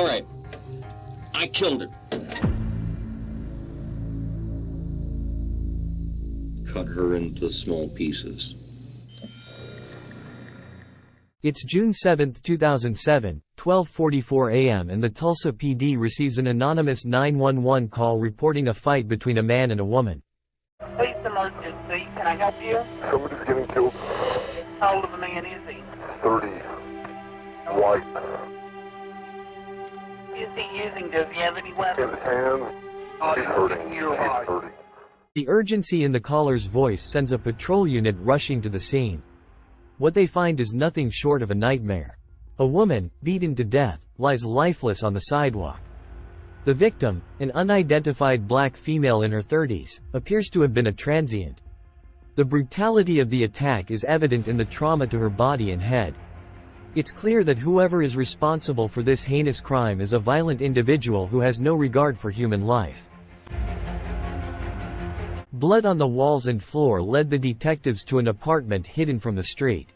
All right. I killed her. Cut her into small pieces. It's June 7, 2007, 12:44 a.m. and the Tulsa PD receives an anonymous 911 call reporting a fight between a man and a woman. Police emergency, can I help you? Somebody's getting killed. How old of a man is he? 30. White. Is he using, does he have any In weapons? his hands. He's hurting. He's hurting. The urgency in the caller's voice sends a patrol unit rushing to the scene. What they find is nothing short of a nightmare. A woman, beaten to death, lies lifeless on the sidewalk. The victim, an unidentified black female in her 30s, appears to have been a transient. The brutality of the attack is evident in the trauma to her body and head. It's clear that whoever is responsible for this heinous crime is a violent individual who has no regard for human life. Blood on the walls and floor led the detectives to an apartment hidden from the street.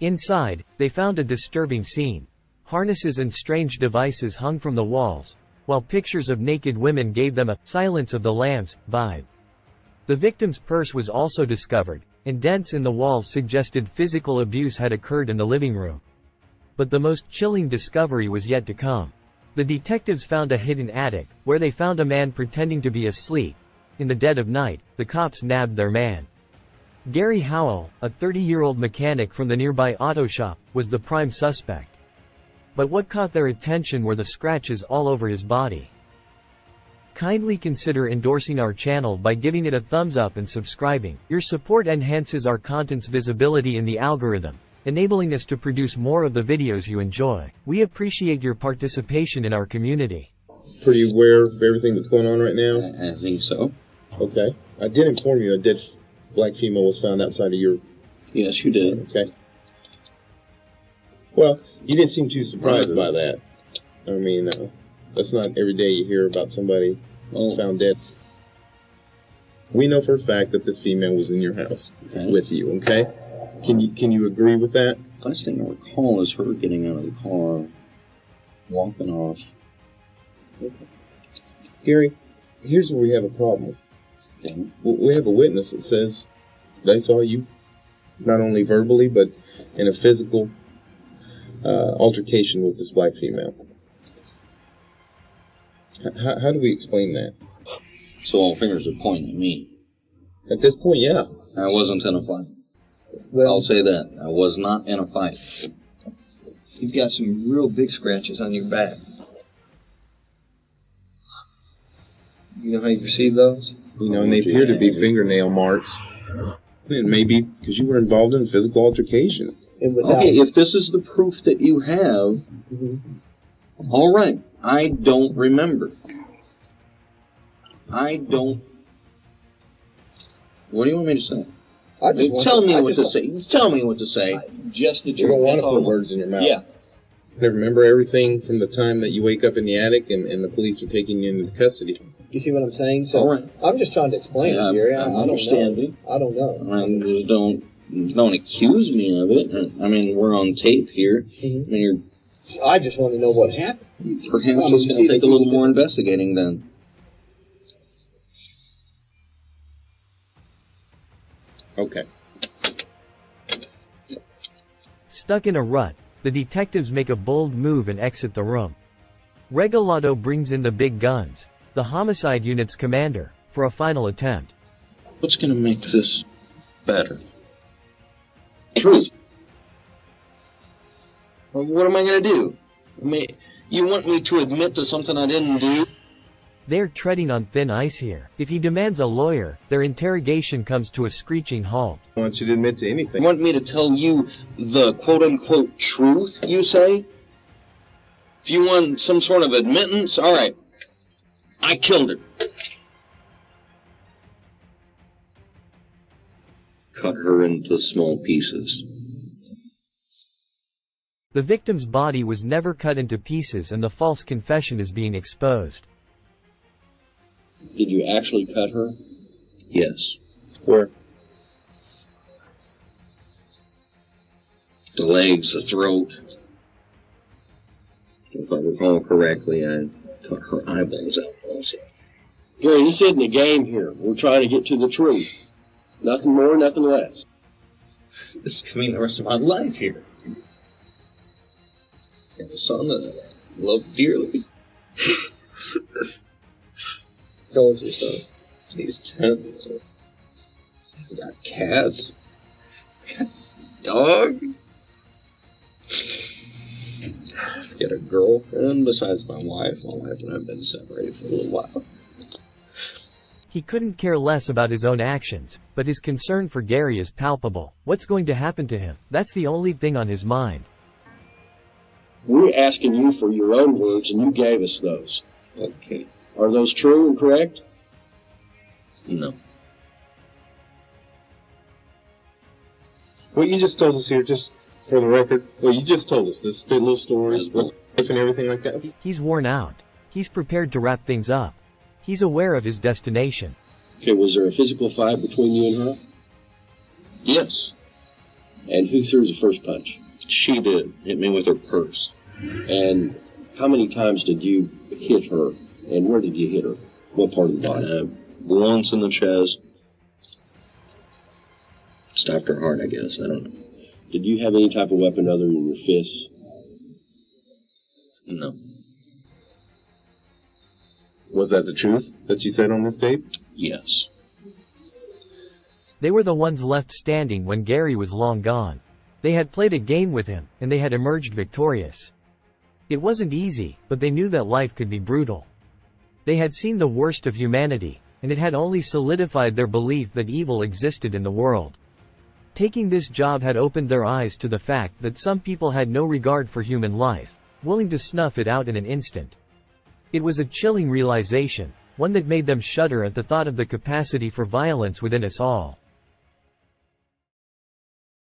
Inside, they found a disturbing scene. Harnesses and strange devices hung from the walls, while pictures of naked women gave them a "Silence of the Lambs" vibe. The victim's purse was also discovered, and dents in the walls suggested physical abuse had occurred in the living room. But the most chilling discovery was yet to come. The detectives found a hidden attic, where they found a man pretending to be asleep. In the dead of night, the cops nabbed their man. Gary Howell, a 30-year-old mechanic from the nearby auto shop, was the prime suspect. But what caught their attention were the scratches all over his body. Kindly consider endorsing our channel by giving it a thumbs up and subscribing. Your support enhances our content's visibility in the algorithm, enabling us to produce more of the videos you enjoy. We appreciate your participation in our community. Pretty aware of everything that's going on right now? I think so. Okay. I did inform you a dead black female was found outside of your... Yes, you did. Okay. Well, you didn't seem too surprised by that. I mean, that's not every day you hear about somebody found dead. We know for a fact that this female was in your house with you, okay? Can you agree with that? Last thing I recall is her getting out of the car, walking off. Okay. Gary, here's where we have a problem. Okay. We have a witness that says they saw you, not only verbally, but in a physical altercation with this black female. How do we explain that? So all fingers are pointing at me. At this point, yeah. I wasn't in a fight. Well, I'll say that. I was not in a fight. you've got some real big scratches on your back. You know how you perceive those? You know, and they appear to be fingernail marks. And maybe because you were involved in physical altercation. And without, Okay, if this is the proof that you have, all right. I don't remember. I don't. What do you want me to say? Tell me what to say. Tell me what to say. Just the You truth. don't want That's to all I put words in your mouth. Yeah. Remember everything from the time that you wake up in the attic and the police are taking you into custody. You see what I'm saying? So All right. I'm just trying to explain Yeah, it, Gary. I'm I don't understanding. know. I don't know. I mean, just don't accuse me of it. I mean, we're on tape here. I mean, I just want to know what happened. perhaps I mean, it's you going see to take the a little huge more investigating then. Okay. Stuck in a rut, the detectives make a bold move and exit the room. Regalado brings in the big guns, the homicide unit's commander, for a final attempt. What's going to make this better? Truth. Well, what am I going to do? I mean, you want me to admit to something I didn't do? They're treading on thin ice here. If he demands a lawyer, their interrogation comes to a screeching halt. I want you to admit to You anything. want me to tell you the quote-unquote truth, you say? If you want some sort of admittance, all right. I killed her. Cut her into small pieces. The victim's body was never cut into pieces and the false confession is being exposed. Did you actually cut her? Yes. Where? The legs, the throat. If I recall correctly, I cut her eyeballs out also. Gary, this isn't a game here. We're trying to get to the truth. Nothing more, nothing less. This could mean the rest of my life here. And a son that I love dearly. How old is your son? He's 10. I've got cats. Dog. I've got a girlfriend besides my wife. My wife and I have been separated for a little while. He couldn't care less about his own actions, but his concern for Gary is palpable. What's going to happen to him? That's the only thing on his mind. We're asking you for your own words, and you gave us those. Okay. Are those true and correct? No. What you just told us here, just for the record, what you just told us, this little story, with life and everything like that. He's worn out. He's prepared to wrap things up. He's aware of his destination. Okay, was there a physical fight between you and her? Yes. And who threw the first punch? She did. Hit me with her purse. And how many times did you hit her? And where did you hit her? What part of the body? Once in the chest. Stopped her heart, I guess. I don't know. Did you have any type of weapon other than your fist? No. Was that the truth that you said on this tape? Yes. They were the ones left standing when Gary was long gone. They had played a game with him, and they had emerged victorious. It wasn't easy, but they knew that life could be brutal. They had seen the worst of humanity, and it had only solidified their belief that evil existed in the world. Taking this job had opened their eyes to the fact that some people had no regard for human life, willing to snuff it out in an instant. It was a chilling realization, one that made them shudder at the thought of the capacity for violence within us all.